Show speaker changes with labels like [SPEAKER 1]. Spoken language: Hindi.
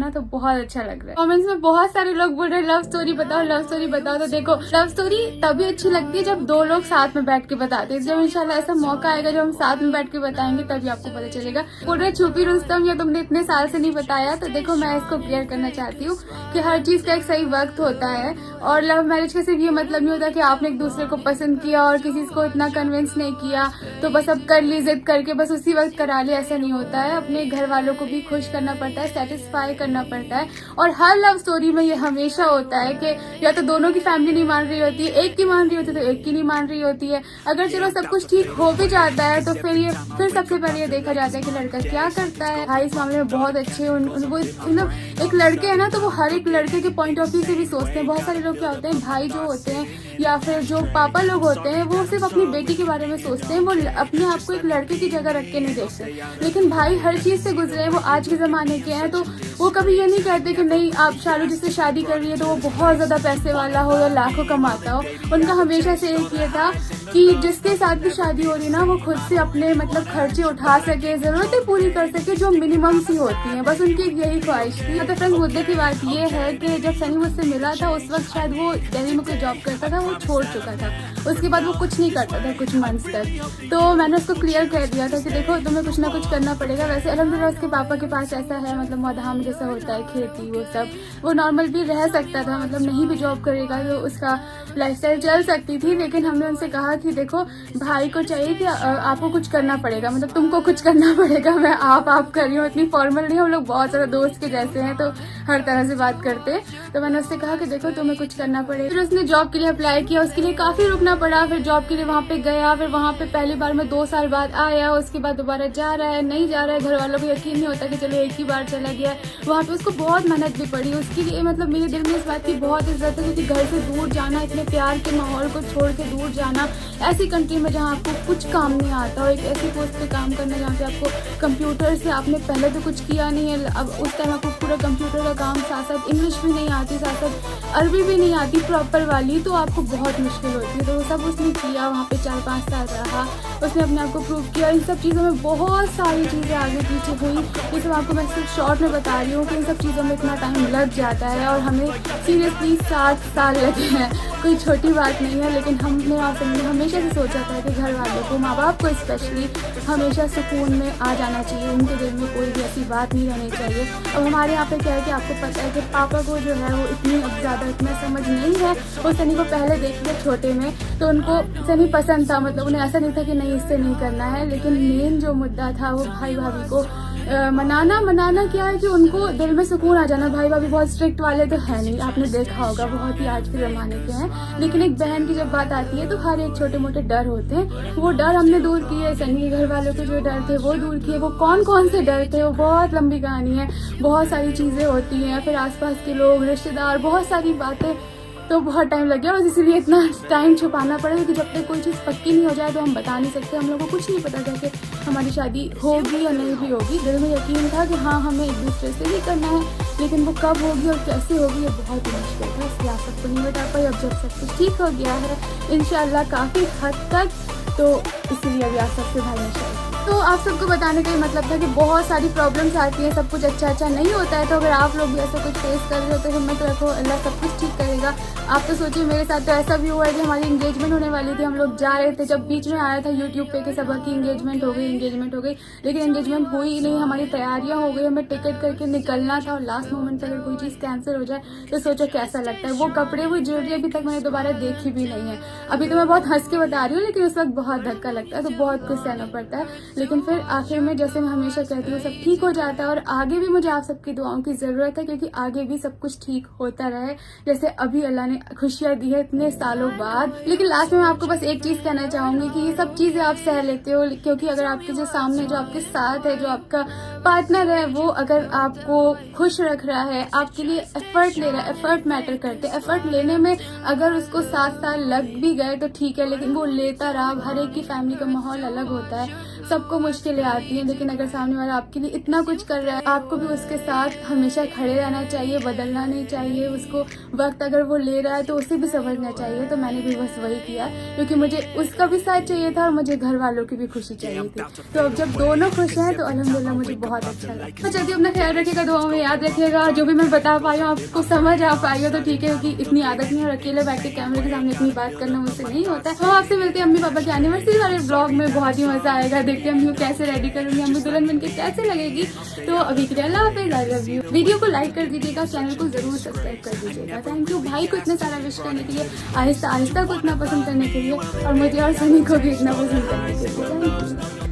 [SPEAKER 1] ना तो बहुत अच्छा लग रहा है। कमेंट्स में बहुत सारे लोग बोल रहे हैं लव स्टोरी बताओ, लव स्टोरी बताओ। तो देखो, लव स्टोरी तभी अच्छी लगती है जब दो लोग साथ में बैठ के बताते हैं। जब इंशाल्लाह ऐसा मौका आएगा जब हम साथ में बैठ के बताएंगे तभी आपको पता चलेगा। बोल रहे छुपी रुस्तम या तुमने इतने साल से नहीं बताया, तो देखो मैं इसको क्लियर करना चाहती हूँ कि हर चीज का एक सही वक्त होता है। और लव मैरिज का सिर्फ ये मतलब नहीं होता कि आपने एक दूसरे को पसंद किया और किसी को इतना कन्विंस नहीं किया तो बस अब कर ली जिद करके बस उसी वक्त करा लिया, ऐसा नहीं होता है। अपने घर वालों को भी खुश करना पड़ता है, सेटिस्फाई करना पड़ता है। और हर लव स्टोरी में ये हमेशा होता है कि या तो दोनों की फैमिली नहीं मान रही होती है, एक की मान रही होती है तो एक की नहीं मान रही होती है। अगर चलो सब कुछ ठीक हो भी जाता है तो फिर सबसे पहले ये देखा जाता है कि लड़का क्या करता है। भाई इस मामले में बहुत अच्छे, वो मतलब एक लड़के है ना तो वो हर एक लड़के के पॉइंट ऑफ व्यू से भी सोचते हैं। बहुत सारे लोग क्या होते हैं, भाई जो होते हैं या फिर जो पापा लोग होते हैं वो सिर्फ अपनी बेटी के बारे में सोचते हैं, वो अपने आप को एक लड़के की जगह रख के नहीं देखते। लेकिन भाई हर चीज से गुजरे हैं, वो आज के जमाने के हैं, तो वो कभी ये नहीं कहते कि नहीं आप शालू जिससे शादी कर रही है तो वो बहुत ज्यादा पैसे वाला हो या लाखों कमाता हो। उनका हमेशा से एक ये था कि जिसके साथ भी शादी हो रही ना वो खुद से अपने मतलब खर्चे उठा सके, जरूरतें पूरी कर सके जो मिनिमम सी होती हैं, बस उनकी यही ख्वाहिश थी। तो फ्रेंड्स मुद्दे की बात ये है कि जब सनी मुझसे मिला था उस वक्त शायद वो दिल्ली में कोई जॉब करता था, वो छोड़ चुका था। उसके बाद वो कुछ नहीं करता था कुछ मंथ्स तक। तो मैंने उसको क्लियर कर दिया था कि देखो तुम्हें कुछ ना कुछ करना पड़ेगा। वैसे अल्हम्दुलिल्लाह उसके पापा के पास ऐसा है, मतलब मधाम जैसा होता है, खेती वो सब, वो नॉर्मल भी रह सकता था, मतलब नहीं भी जॉब करेगा तो उसका लाइफस्टाइल चल सकती थी। लेकिन हमने उनसे कहा कि देखो भाई को चाहिए कि आपको कुछ करना पड़ेगा, मतलब तुमको कुछ करना पड़ेगा। मैं आप कर रही हूँ, इतनी फॉर्मल नहीं, हम लोग बहुत ज्यादा दोस्त के जैसे हैं तो हर तरह से बात करते हैं। तो मैंने उससे कहा कि देखो तुम्हें कुछ करना पड़ेगा। फिर उसने जॉब के लिए अप्लाई किया, उसके लिए काफी रुकना पड़ा। फिर जॉब के लिए वहाँ पे गया, फिर वहाँ पे पहली बार में 2 साल बाद आया, उसके बाद दोबारा जा रहा है, नहीं जा रहा है। घर वालों को यकीन नहीं होता कि चलो एक ही बार चला गया। वहाँ पे उसको बहुत मेहनत भी पड़ी उसके लिए, मतलब मेरे दिल में इस बात की बहुत इज्जत है क्योंकि घर से दूर जाना, इतने प्यार के माहौल को छोड़ के दूर जाना, ऐसी कंट्री में जहाँ आपको कुछ काम नहीं आता और एक ऐसी पोस्ट पे काम करना जहाँ पे आपको कंप्यूटर से आपने पहले तो कुछ किया नहीं है, अब उस टाइम आपको पूरा कंप्यूटर का काम, साथ साथ इंग्लिश भी नहीं आती, साथ साथ अरबी भी नहीं आती प्रॉपर वाली, तो आपको बहुत मुश्किल होती है। तो वो सब उसने किया, वहाँ पे 4-5 साल रहा, उसने अपने आप को प्रूव किया। इन सब चीज़ों में बहुत सारी चीज़ें आगे पीछे हुई, ये सब आपको मैं सिर्फ शॉर्ट में बता रही हूँ कि इन सब चीज़ों में इतना टाइम लग जाता है और हमें सीरियसली 7 साल लगे हैं, कोई छोटी बात नहीं है। लेकिन हमने आपसे हमेशा से सोचा था कि घर वालों को, माँ बाप को स्पेशली हमेशा सुकून में आ जाना चाहिए, उनके दिल में कोई भी ऐसी बात नहीं रहनी चाहिए। अब हमारे यहाँ पे क्या है कि आपको पता है कि पापा को जो है वो इतनी अब ज़्यादा इतना समझ नहीं है। वो सनी को पहले देख लिया छोटे में तो उनको सनी पसंद था, मतलब उन्हें ऐसा नहीं था कि नहीं इससे नहीं करना है। लेकिन मेन जो मुद्दा था वो भाई भाभी को मनाना क्या है कि उनको दिल में सुकून आ जाना। भाई भाभी बहुत स्ट्रिक्ट वाले तो है नहीं, आपने देखा होगा, बहुत ही आज के ज़माने के हैं। लेकिन एक बहन की जब बात आती है तो हर एक छोटे मोटे डर होते हैं, वो डर हमने दूर किए। सनी के घर वालों के जो डर थे वो दूर किए। वो कौन कौन से डर थे वो बहुत लंबी कहानी है, बहुत सारी चीज़ें होती हैं, फिर आसपास के लोग, रिश्तेदार, बहुत सारी बातें, तो बहुत टाइम लग गया। बस इसीलिए इतना टाइम छुपाना पड़ा क्योंकि जब तक कोई चीज़ पक्की नहीं हो जाए तो हम बता नहीं सकते। हम लोगों को कुछ नहीं पता था कि हमारी शादी होगी या नहीं भी होगी। दिल में यकीन था कि हाँ हमें एक दूसरे से ही करना है, लेकिन वो कब होगी और कैसे होगी ये बहुत ही मुश्किल था, इसलिए आप सबको नहीं बता पाई। अब जब सब कुछ ठीक हो गया है इंशाल्लाह काफ़ी हद तक, तो इसीलिए अभी आप सबसे भाई में शायद तो आप सबको बताने का ही मतलब था कि बहुत सारी प्रॉब्लम्स आती हैं, सब कुछ अच्छा नहीं होता है। तो अगर आप लोग भी ऐसा कुछ फेस कर रहे हो तो हिम्मत रखो, अल्लाह सब कुछ ठीक करेगा। आप तो सोचिए मेरे साथ तो ऐसा भी हुआ है कि हमारी एंगेजमेंट होने वाली थी, हम लोग जा रहे थे, जब बीच में आया था यूट्यूब पे कि सबा की एंगेजमेंट हो गई, लेकिन एंगेजमेंट हुई ही नहीं। हमारी तैयारियां हो गई, हमें टिकट करके निकलना था और लास्ट मोमेंट पर अगर कोई चीज़ कैंसिल हो जाए तो सोचो कैसा लगता है। वो कपड़े, वो ज्वेलरी अभी तक मैंने दोबारा देखी भी नहीं है। अभी तो मैं बहुत हंस के बता रही हूँ, लेकिन उस वक्त बहुत धक्का लगता है, तो बहुत कुछ सहना पड़ता है। लेकिन फिर आखिर में जैसे मैं हमेशा कहती हूँ सब ठीक हो जाता है और आगे भी मुझे आप सबकी दुआओं की ज़रूरत है क्योंकि आगे भी सब कुछ ठीक होता रहे जैसे अभी अल्लाह ने खुशियाँ दी है इतने सालों बाद। लेकिन लास्ट में मैं आपको बस एक चीज़ कहना चाहूँगी कि ये सब चीज़ें आप सह लेते हो क्योंकि अगर आपके जो सामने, जो आपके साथ है, जो आपका पार्टनर है, वो अगर आपको खुश रख रहा है, आपके लिए एफर्ट ले रहा है, एफर्ट मैटर करते हैं। एफर्ट लेने में अगर उसको 7 साल लग भी गए तो ठीक है, लेकिन वो लेता रहा। हर एक की फैमिली का माहौल अलग होता है, सबको मुश्किलें आती हैं, लेकिन अगर सामने वाला आपके लिए इतना कुछ कर रहा है, आपको भी उसके साथ हमेशा खड़े रहना चाहिए, बदलना नहीं चाहिए उसको। वक्त अगर वो ले रहा है तो उसे भी समझना चाहिए। तो मैंने भी बस वही किया, क्योंकि मुझे उसका भी साथ चाहिए था और मुझे घर वालों की भी खुशी चाहिए थी। तो अब जब दोनों खुश हैं तो अल्हम्दुलिल्लाह मुझे बहुत अच्छा लगा। तो चलिए अपना ख्याल रखिएगा, दुआओं में याद रखिएगा। जो भी मैं बता पाई हूँ आपको समझ आ पाई हो तो ठीक है, क्योंकि इतनी आदत नहीं है और अकेले बैठ के कैमरे के सामने इतनी बात करना मुझसे नहीं होता है। हम आपसे मिलते हैं अम्मी पापा की एनिवर्सरी वाले ब्लॉग में, बहुत ही मजा आएगा। देखते हैं अम्मी को कैसे रेडी करूंगी, अम्मी दुल्हन बनके कैसे लगेगी। तो अभी के लिए अल्लाह हाफिज़, आई लव यू। वीडियो को लाइक कर दीजिएगा, चैनल को जरूर सब्सक्राइब कर दीजिएगा। थैंक यू भाई को इतना सारा विश करने के लिए, आहिस्ता आहिस्ता को इतना पसंद करने के लिए, और मुझे और सनी को भी इतना पसंद करने के लिए। Thank you.